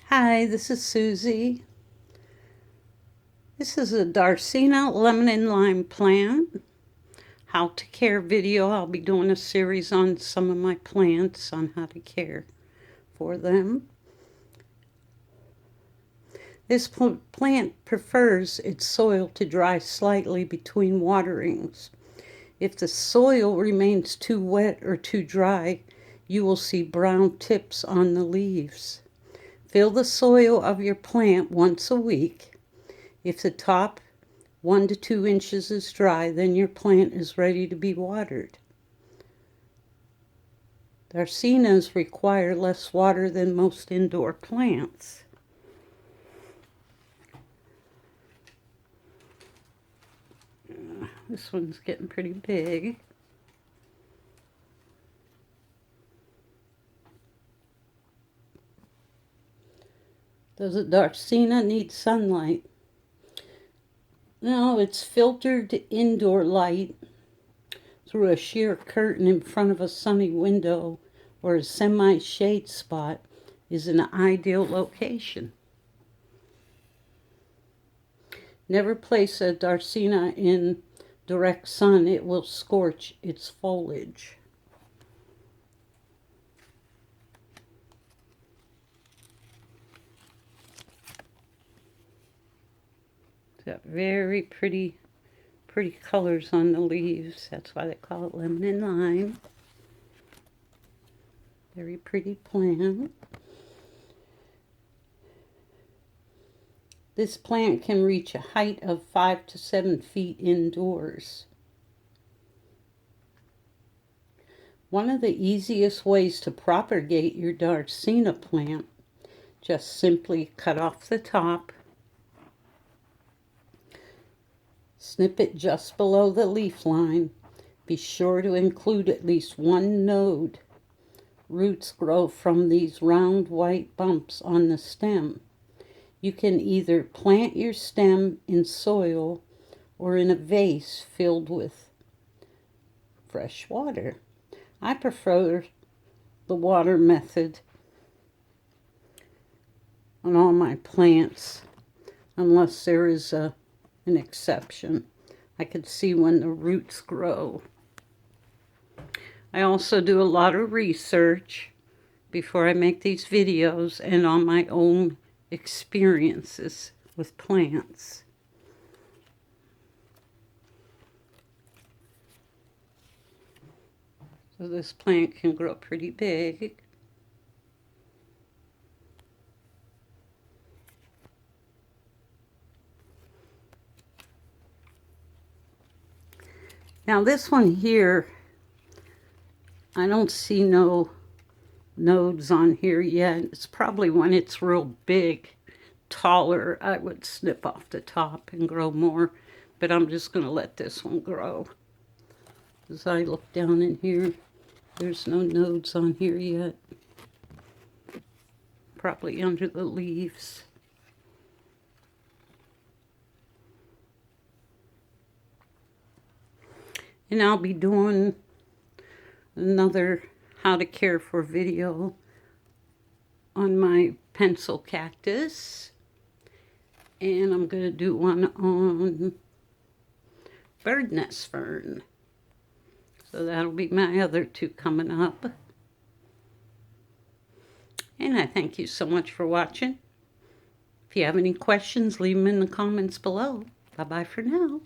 Hi, this is Susie. This is a Dracaena lemon and lime plant. How to care video. I'll be doing a series on some of my plants on how to care for them. This plant prefers its soil to dry slightly between waterings. If the soil remains too wet or too dry, you will see brown tips on the leaves. Fill the soil of your plant once a week. If the top 1 to 2 inches is dry, then your plant is ready to be watered. Dracaenas require less water than most indoor plants. This one's getting pretty big. Does a Dracaena need sunlight? No, it's filtered indoor light through a sheer curtain in front of a sunny window or a semi-shade spot is an ideal location. Never place a Dracaena in direct sun. It will scorch its foliage. It's got very pretty colors on the leaves. That's why they call it lemon and lime. Very pretty plant. This plant can reach a height of 5 to 7 feet indoors. One of the easiest ways to propagate your Dracaena plant, just simply cut off the top, snip it just below the leaf line. Be sure to include at least one node. Roots grow from these round white bumps on the stem. You can either plant your stem in soil or in a vase filled with fresh water. I prefer the water method on all my plants, unless there is an exception. I could see when the roots grow. I also do a lot of research before I make these videos and on my own experiences with plants. So this plant can grow pretty big. Now this one here, I don't see no nodes on here yet. It's probably when it's real big, taller, I would snip off the top and grow more. But I'm just going to let this one grow. As I look down in here, there's no nodes on here yet. Probably under the leaves. And I'll be doing another how to care for video on my pencil cactus. And I'm going to do one on bird nest fern. So that'll be my other two coming up. And I thank you so much for watching. If you have any questions, leave them in the comments below. Bye-bye for now.